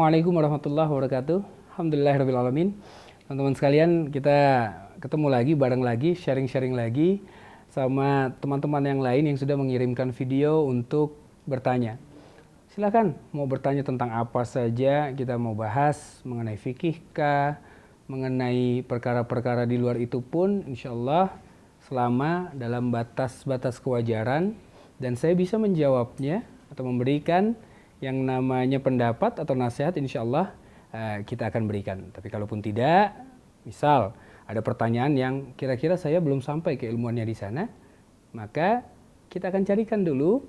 Assalamualaikum warahmatullahi wabarakatuh. Alhamdulillahirrahmanirrahim. Teman-teman sekalian, kita ketemu lagi, bareng lagi, sharing-sharing lagi sama teman-teman yang lain yang sudah mengirimkan video untuk bertanya. Silakan mau bertanya tentang apa saja, kita mau bahas mengenai fikih kah, mengenai perkara-perkara di luar itu pun insya Allah selama dalam batas-batas kewajaran dan saya bisa menjawabnya atau memberikan yang namanya pendapat atau nasihat insya Allah kita akan berikan. Tapi kalaupun tidak, misal ada pertanyaan yang kira-kira saya belum sampai ke ilmuannya di sana, maka kita akan carikan dulu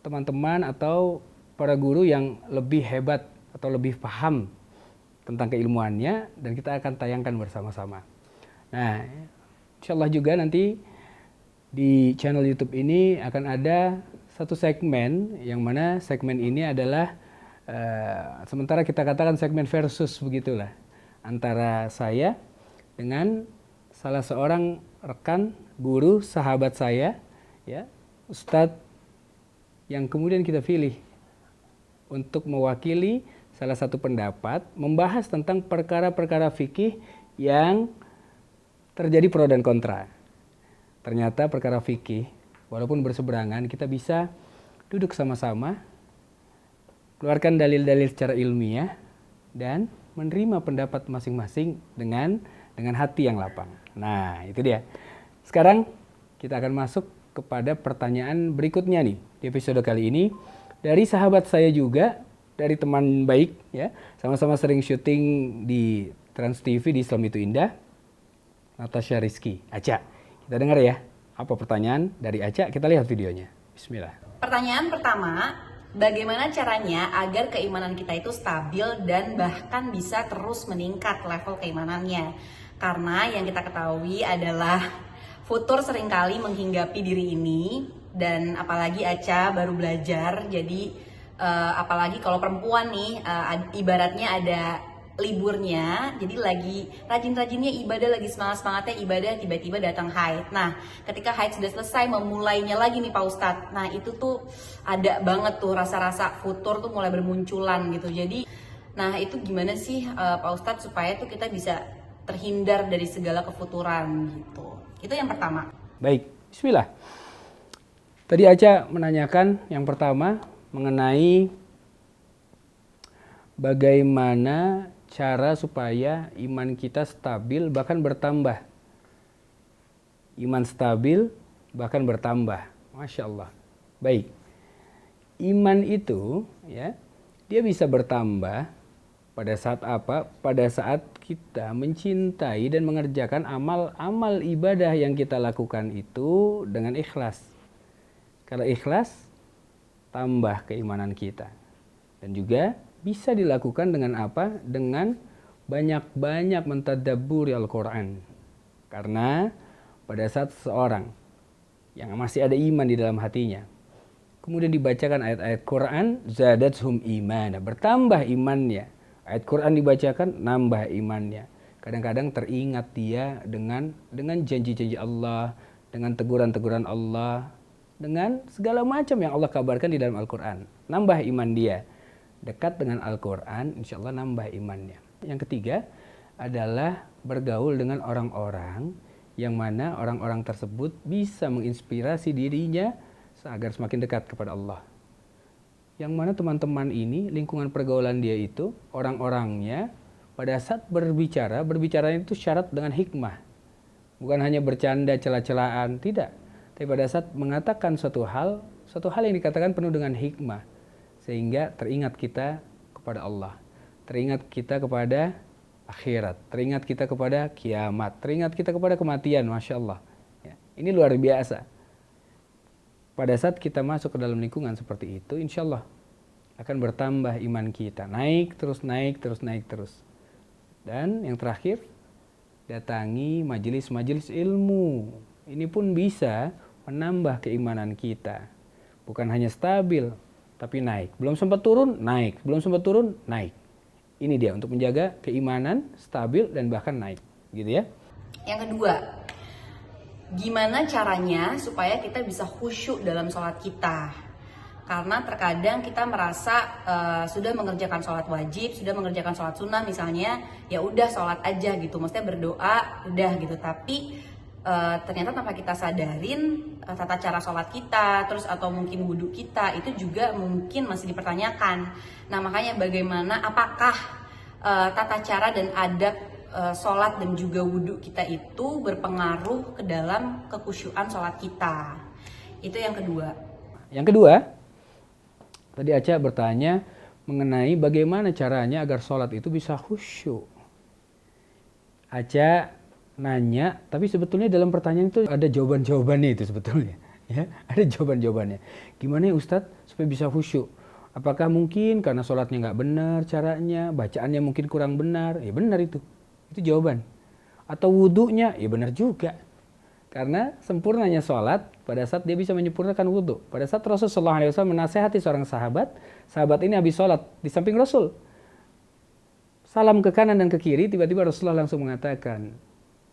teman-teman atau para guru yang lebih hebat atau lebih paham tentang keilmuannya dan kita akan tayangkan bersama-sama. Nah, insya Allah juga nanti di channel YouTube ini akan ada satu segmen yang mana segmen ini adalah sementara kita katakan segmen versus begitulah antara saya dengan salah seorang rekan guru sahabat saya ya, Ustadz yang kemudian kita pilih untuk mewakili salah satu pendapat membahas tentang perkara-perkara fikih yang terjadi pro dan kontra. Ternyata perkara fikih walaupun berseberangan kita bisa duduk sama-sama, keluarkan dalil-dalil secara ilmiah dan menerima pendapat masing-masing dengan hati yang lapang. Nah, itu dia. Sekarang kita akan masuk kepada pertanyaan berikutnya nih di episode kali ini dari sahabat saya juga, dari teman baik ya, sama-sama sering syuting di Trans TV di Islam Itu Indah, Natasha Rizky, Aca. Kita dengar ya, apa pertanyaan dari Aca, kita lihat videonya. Bismillah. Pertanyaan pertama, bagaimana caranya agar keimanan kita itu stabil dan bahkan bisa terus meningkat level keimanannya? Karena yang kita ketahui adalah futur seringkali menghinggapi diri ini, dan apalagi Aca baru belajar, jadi apalagi kalau perempuan nih, ibaratnya ada liburnya, jadi lagi rajin-rajinnya ibadah, lagi semangat-semangatnya ibadah, tiba-tiba datang haid. Nah, ketika haid sudah selesai, memulainya lagi nih Pak Ustadz. Nah, itu tuh ada banget tuh rasa-rasa futur tuh mulai bermunculan gitu. Jadi, nah itu gimana sih Pak Ustadz supaya tuh kita bisa terhindar dari segala kefuturan gitu. Itu yang pertama. Baik, bismillah. Tadi Aca menanyakan yang pertama mengenai bagaimana cara supaya iman kita stabil bahkan bertambah. Iman stabil bahkan bertambah. Masya Allah. Baik. Iman itu ya, dia bisa bertambah pada saat apa? Pada saat kita mencintai dan mengerjakan amal-amal ibadah yang kita lakukan itu dengan ikhlas. Kalau ikhlas, tambah keimanan kita. Dan juga bisa dilakukan dengan apa? Dengan banyak-banyak mentadabburi Al-Quran. Karena pada saat seseorang yang masih ada iman di dalam hatinya, kemudian dibacakan ayat-ayat Quran, zadathum imana, bertambah imannya. Ayat Quran dibacakan, nambah imannya. Kadang-kadang teringat dia dengan janji-janji Allah, dengan teguran-teguran Allah, dengan segala macam yang Allah kabarkan di dalam Al-Quran. Nambah iman dia. Dekat dengan Al-Quran, insya Allah nambah imannya. Yang ketiga adalah bergaul dengan orang-orang yang mana orang-orang tersebut bisa menginspirasi dirinya agar semakin dekat kepada Allah. Yang mana teman-teman ini, lingkungan pergaulan dia itu, orang-orangnya pada saat berbicara itu syarat dengan hikmah. Bukan hanya bercanda celah-celahan, tidak. Tapi pada saat mengatakan suatu hal yang dikatakan penuh dengan hikmah. Sehingga teringat kita kepada Allah, teringat kita kepada akhirat, teringat kita kepada kiamat, teringat kita kepada kematian, Masya Allah. Ya, ini luar biasa. Pada saat kita masuk ke dalam lingkungan seperti itu, insya Allah akan bertambah iman kita. Naik terus. Dan yang terakhir, datangi majelis-majelis ilmu. Ini pun bisa menambah keimanan kita. Bukan hanya stabil, tapi naik. Belum sempat turun, naik. Belum sempat turun, naik. Ini dia untuk menjaga keimanan stabil dan bahkan naik. Gitu ya. Yang kedua, gimana caranya supaya kita bisa khusyuk dalam sholat kita? Karena terkadang kita merasa sudah mengerjakan sholat wajib, sudah mengerjakan sholat sunnah misalnya, ya udah sholat aja gitu, maksudnya berdoa udah gitu. Tapi ternyata tanpa kita sadarin tata cara sholat kita, terus atau mungkin wudhu kita itu juga mungkin masih dipertanyakan. Nah makanya bagaimana, apakah tata cara dan adab sholat dan juga wudhu kita itu berpengaruh ke dalam kekhusyuan sholat kita? Itu yang kedua. Yang kedua, tadi Aca bertanya mengenai bagaimana caranya agar sholat itu bisa khusyuk. Aca nanya, tapi sebetulnya dalam pertanyaan itu ada jawaban-jawabannya itu sebetulnya. Ya, ada jawaban-jawabannya. Gimana ya Ustadz supaya bisa khusyuk? Apakah mungkin karena sholatnya nggak benar caranya, bacaannya mungkin kurang benar? Ya benar itu jawaban. Atau wudhunya? Ya benar juga. Karena sempurnanya sholat pada saat dia bisa menyempurnakan wudhu. Pada saat Rasulullah SAW menasehati seorang sahabat, sahabat ini habis sholat di samping Rasul. Salam ke kanan dan ke kiri, tiba-tiba Rasulullah langsung mengatakan,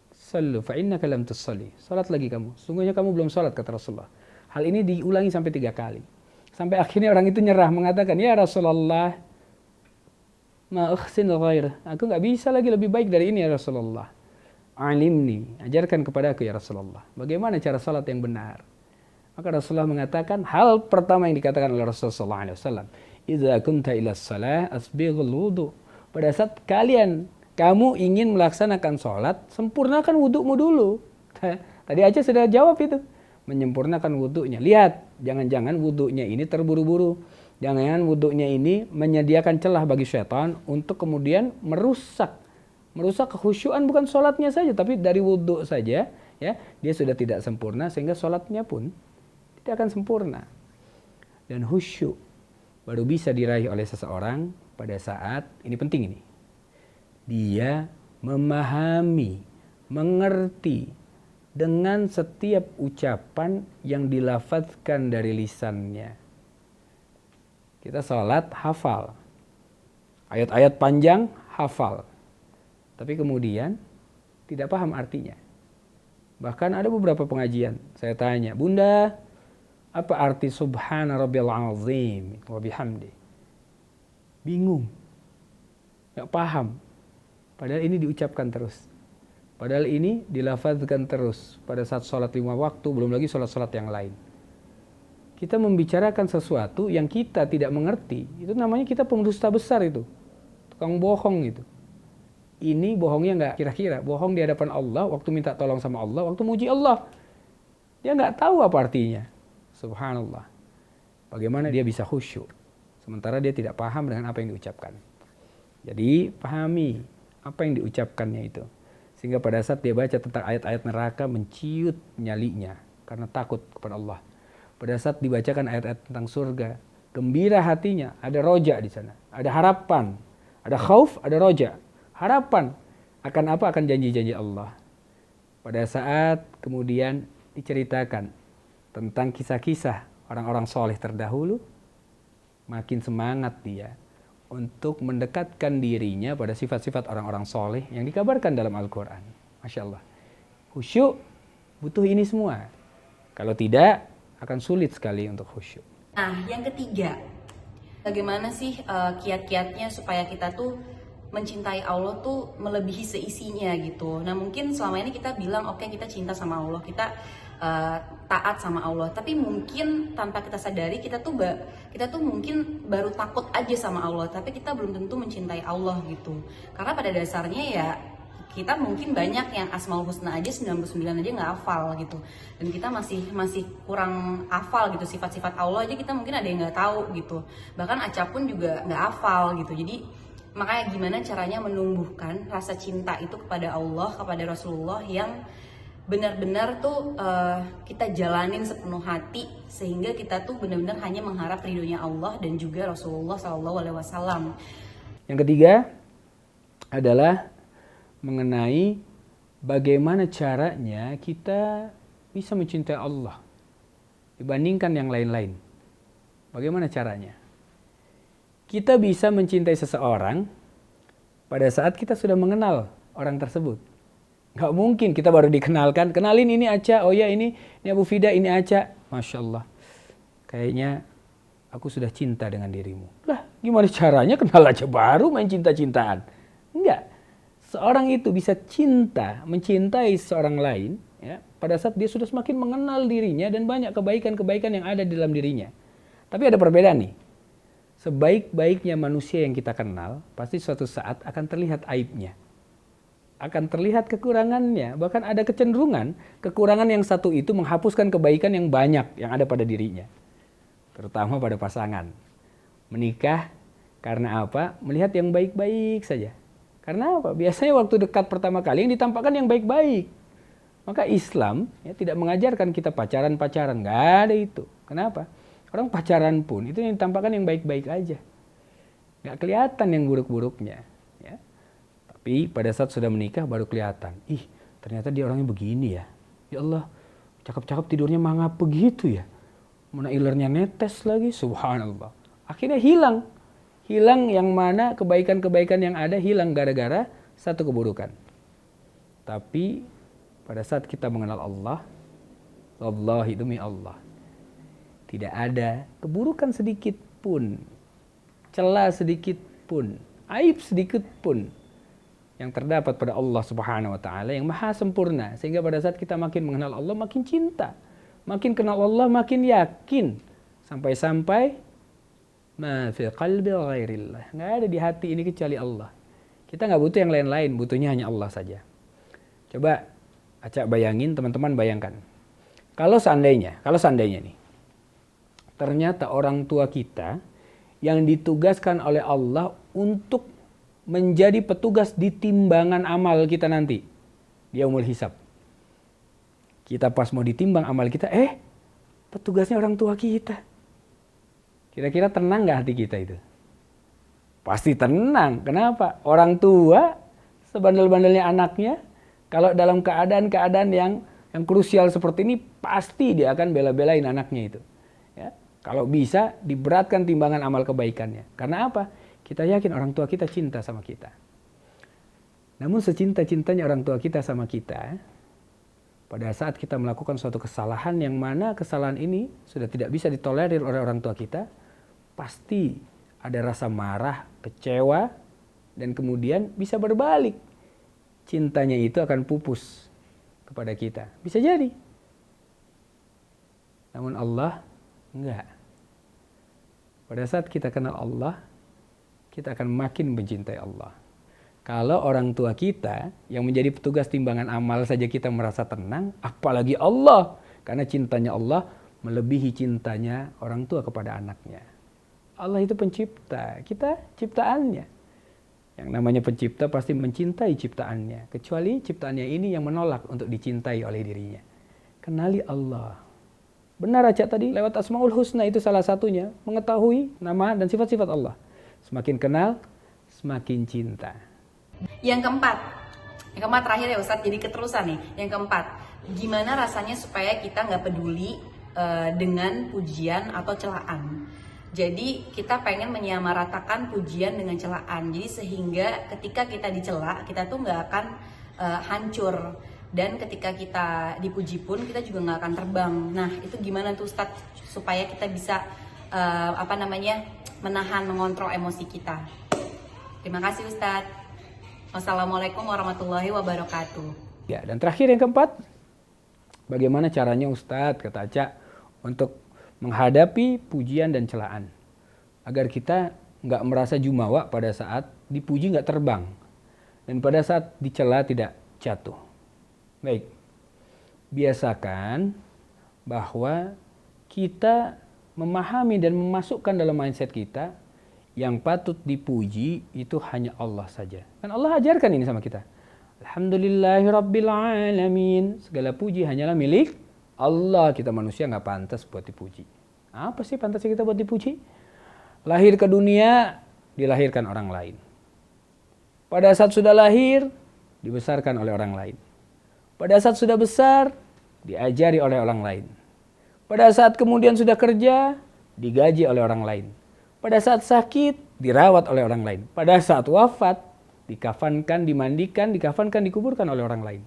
"Sallu fa innaka lam tusalli." Salat lagi kamu. Sungguhnya kamu belum salat, kata Rasulullah. Hal ini diulangi sampai 3 kali. Sampai akhirnya orang itu nyerah mengatakan, "Ya Rasulullah, ma uhsin ghair." Aku enggak bisa lagi lebih baik dari ini ya Rasulullah. Alimni, ajarkan kepada aku ya Rasulullah. Bagaimana cara salat yang benar? Maka Rasulullah mengatakan, hal pertama yang dikatakan oleh Rasulullah SAW, "Idza kunta ila shalah asbighul wudu." Pada saat kamu ingin melaksanakan sholat, sempurnakan wudhumu dulu. Tadi aja sudah jawab itu. Menyempurnakan wudhunya. Lihat, jangan-jangan wudhunya ini terburu-buru. Jangan-jangan wudhunya ini menyediakan celah bagi syaitan untuk kemudian merusak kekhusyuan bukan sholatnya saja, tapi dari wudhu saja, ya dia sudah tidak sempurna sehingga sholatnya pun tidak akan sempurna. Dan khusyuk baru bisa diraih oleh seseorang pada saat, ini penting ini, dia memahami, mengerti dengan setiap ucapan yang dilafazkan dari lisannya. Kita sholat hafal, ayat-ayat panjang hafal, tapi kemudian tidak paham artinya. Bahkan ada beberapa pengajian saya tanya, "Bunda, apa arti subhana rabbiyal azim wa bihamdi?" Bingung, gak paham. Padahal ini diucapkan terus. Padahal ini dilafazkan terus pada saat sholat 5 waktu, belum lagi sholat-sholat yang lain. Kita membicarakan sesuatu yang kita tidak mengerti, itu namanya kita pendusta besar itu. Tukang bohong itu. Ini bohongnya nggak kira-kira, bohong di hadapan Allah, waktu minta tolong sama Allah, waktu muji Allah. Dia nggak tahu apa artinya. Subhanallah. Bagaimana dia bisa khusyuk, sementara dia tidak paham dengan apa yang diucapkan. Jadi pahami apa yang diucapkannya itu. Sehingga pada saat dia baca tentang ayat-ayat neraka, menciut nyalinya karena takut kepada Allah. Pada saat dibacakan ayat-ayat tentang surga, gembira hatinya, ada roja di sana, ada harapan, ada khauf, ada roja. Harapan akan apa? Akan janji-janji Allah. Pada saat kemudian diceritakan tentang kisah-kisah orang-orang soleh terdahulu, makin semangat dia untuk mendekatkan dirinya pada sifat-sifat orang-orang soleh yang dikabarkan dalam Al-Quran. Masya Allah. Khusyuk butuh ini semua. Kalau tidak, akan sulit sekali untuk khusyuk. Nah, yang ketiga, bagaimana sih kiat-kiatnya supaya kita tuh mencintai Allah tuh melebihi seisinya gitu. Nah mungkin selama ini kita bilang oke, kita cinta sama Allah, kita taat sama Allah, tapi mungkin tanpa kita sadari kita tuh mungkin baru takut aja sama Allah, tapi kita belum tentu mencintai Allah gitu. Karena pada dasarnya ya kita mungkin banyak yang Asmaul Husna aja 99 aja nggak hafal gitu, dan kita masih kurang hafal gitu. Sifat-sifat Allah aja kita mungkin ada yang nggak tahu gitu, bahkan Aca pun juga nggak hafal gitu. Jadi makanya gimana caranya menumbuhkan rasa cinta itu kepada Allah, kepada Rasulullah yang benar-benar tuh kita jalanin sepenuh hati, sehingga kita tuh benar-benar hanya mengharap ridhonya Allah dan juga Rasulullah SAW. Yang ketiga adalah mengenai bagaimana caranya kita bisa mencintai Allah dibandingkan yang lain-lain. Bagaimana caranya? Kita bisa mencintai seseorang pada saat kita sudah mengenal orang tersebut. Gak mungkin kita baru dikenalkan, kenalin ini Aca, oh ya ini Abu Fida, ini Aca. Masya Allah. Kayaknya aku sudah cinta dengan dirimu. Lah, gimana caranya kenal aja baru main cinta-cintaan? Enggak. Seorang itu bisa mencintai seorang lain, ya, pada saat dia sudah semakin mengenal dirinya dan banyak kebaikan-kebaikan yang ada di dalam dirinya. Tapi ada perbedaan nih. Sebaik-baiknya manusia yang kita kenal, pasti suatu saat akan terlihat aibnya. Akan terlihat kekurangannya. Bahkan ada kecenderungan, kekurangan yang satu itu menghapuskan kebaikan yang banyak yang ada pada dirinya. Terutama pada pasangan. Menikah karena apa? Melihat yang baik-baik saja. Karena apa? Biasanya waktu dekat pertama kali yang ditampakkan yang baik-baik. Maka Islam ya, tidak mengajarkan kita pacaran-pacaran. Nggak ada itu. Kenapa? Orang pacaran pun itu yang ditampakkan yang baik-baik aja. Nggak kelihatan yang buruk-buruknya. Ya. Tapi pada saat sudah menikah baru kelihatan. Ih, ternyata dia orangnya begini ya. Ya Allah, cakep-cakep tidurnya mangap begitu ya. Mana ilernya netes lagi, subhanallah. Akhirnya hilang. Hilang yang mana kebaikan-kebaikan yang ada hilang gara-gara satu keburukan. Tapi pada saat kita mengenal Allah, wallahi demi Allah, tidak ada keburukan sedikit pun, celah sedikit pun, aib sedikit pun yang terdapat pada Allah Subhanahu wa taala yang maha sempurna. Sehingga pada saat kita makin mengenal Allah, makin cinta. Makin kenal Allah, makin yakin. Sampai-sampai ma fi qalbi ghairillah. Nggak ada di hati ini kecuali Allah. Kita nggak butuh yang lain-lain, butuhnya hanya Allah saja. Coba acak bayangin, teman-teman bayangkan. Kalau seandainya nih, ternyata orang tua kita yang ditugaskan oleh Allah untuk menjadi petugas di timbangan amal kita nanti di yaumul hisab. Kita pas mau ditimbang amal kita, petugasnya orang tua kita. Kira-kira tenang nggak hati kita itu? Pasti tenang. Kenapa? Orang tua sebandel-bandelnya anaknya, kalau dalam keadaan-keadaan yang krusial seperti ini, pasti dia akan bela-belain anaknya itu. Ya. Kalau bisa diberatkan timbangan amal kebaikannya. Karena apa? Kita yakin orang tua kita cinta sama kita. Namun secinta-cintanya orang tua kita sama kita, pada saat kita melakukan suatu kesalahan yang mana kesalahan ini sudah tidak bisa ditolerir oleh orang tua kita, pasti ada rasa marah, kecewa, dan kemudian bisa berbalik. Cintanya itu akan pupus kepada kita. Bisa jadi. Namun Allah, enggak. Pada saat kita kenal Allah, kita akan makin mencintai Allah. Kalau orang tua kita yang menjadi petugas timbangan amal saja kita merasa tenang, apalagi Allah. Karena cintanya Allah melebihi cintanya orang tua kepada anaknya. Allah itu pencipta, kita ciptaannya. Yang namanya pencipta pasti mencintai ciptaannya. Kecuali ciptaannya ini yang menolak untuk dicintai oleh dirinya. Kenali Allah. Benar aja tadi lewat Asmaul Husna itu salah satunya. Mengetahui nama dan sifat-sifat Allah. Semakin kenal, semakin cinta. Yang keempat terakhir ya Ustadz, jadi keterusan nih. Yang keempat, gimana rasanya supaya kita nggak peduli dengan pujian atau celaan. Jadi kita pengen menyamaratakan pujian dengan celaan. Jadi sehingga ketika kita dicela, kita tuh nggak akan hancur. Dan ketika kita dipuji pun kita juga nggak akan terbang. Nah itu gimana tuh Ustadz supaya kita bisa menahan, mengontrol emosi kita. Terima kasih Ustadz. Wassalamualaikum warahmatullahi wabarakatuh. Ya, dan terakhir yang keempat, bagaimana caranya Ustadz, kata Aca, untuk menghadapi pujian dan celaan. Agar kita nggak merasa jumawa pada saat dipuji nggak terbang. Dan pada saat dicela tidak jatuh. Baik, biasakan bahwa kita memahami dan memasukkan dalam mindset kita yang patut dipuji itu hanya Allah saja. Kan Allah ajarkan ini sama kita. Alhamdulillahirrabbilalamin. Segala puji hanyalah milik Allah. Kita manusia nggak pantas buat dipuji. Apa sih pantasnya kita buat dipuji? Lahir ke dunia, dilahirkan orang lain. Pada saat sudah lahir, dibesarkan oleh orang lain. Pada saat sudah besar, diajari oleh orang lain. Pada saat kemudian sudah kerja, digaji oleh orang lain. Pada saat sakit, dirawat oleh orang lain. Pada saat wafat, dikafankan, dimandikan, dikafankan, dikuburkan oleh orang lain.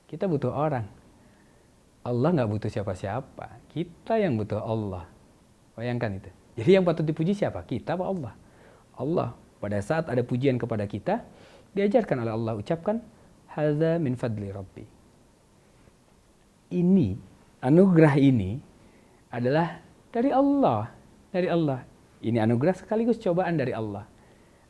Kita butuh orang. Allah nggak butuh siapa-siapa. Kita yang butuh Allah. Bayangkan itu. Jadi yang patut dipuji siapa? Kita apa Allah? Allah. Pada saat ada pujian kepada kita, diajarkan oleh Allah, ucapkan hadza min fadli rabbi. Ini, anugerah ini adalah dari Allah. Dari Allah. Ini anugerah sekaligus cobaan dari Allah.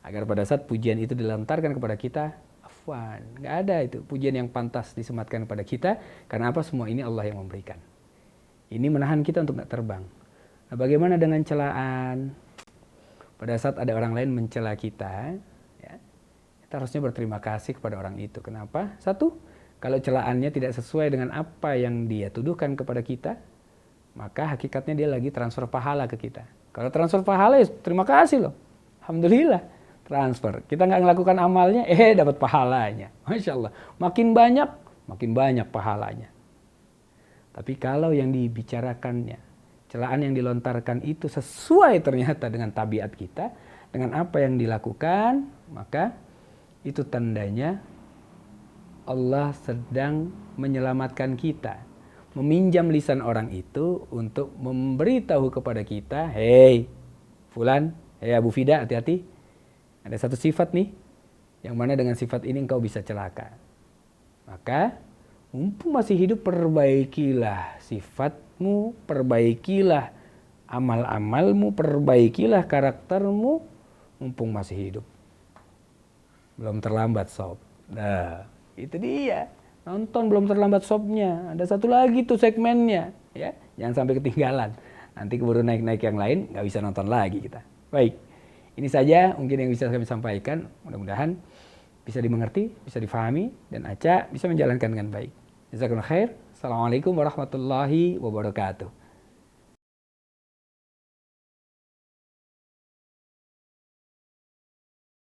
Agar pada saat pujian itu dilontarkan kepada kita, afwan. Nggak ada itu pujian yang pantas disematkan kepada kita. Karena apa? Semua ini Allah yang memberikan. Ini menahan kita untuk nggak terbang. Nah, bagaimana dengan celaan? Pada saat ada orang lain mencela kita, ya, kita harusnya berterima kasih kepada orang itu. Kenapa? Satu, kalau celaannya tidak sesuai dengan apa yang dia tuduhkan kepada kita, maka hakikatnya dia lagi transfer pahala ke kita. Kalau transfer pahala, ya terima kasih loh. Alhamdulillah, transfer. Kita nggak melakukan amalnya, dapat pahalanya. Masya Allah. Makin banyak pahalanya. Tapi kalau yang dibicarakannya, celaan yang dilontarkan itu sesuai ternyata dengan tabiat kita, dengan apa yang dilakukan, maka itu tandanya Allah sedang menyelamatkan kita. Meminjam lisan orang itu untuk memberitahu kepada kita, hei Fulan, hei Abu Fida, hati-hati. Ada satu sifat nih, yang mana dengan sifat ini engkau bisa celaka. Maka, mumpung masih hidup, perbaikilah sifatmu, perbaikilah amal-amalmu, perbaikilah karaktermu, mumpung masih hidup. Belum terlambat sob. Nah, itu dia. Nonton belum terlambat sobnya. Ada satu lagi tuh segmennya, ya. Jangan sampai ketinggalan. Nanti keburu naik-naik yang lain, nggak bisa nonton lagi kita. Baik, ini saja mungkin yang bisa kami sampaikan. Mudah-mudahan bisa dimengerti, bisa difahami, dan Aca bisa menjalankan dengan baik. Jazakumullah khair. Assalamualaikum warahmatullahi wabarakatuh.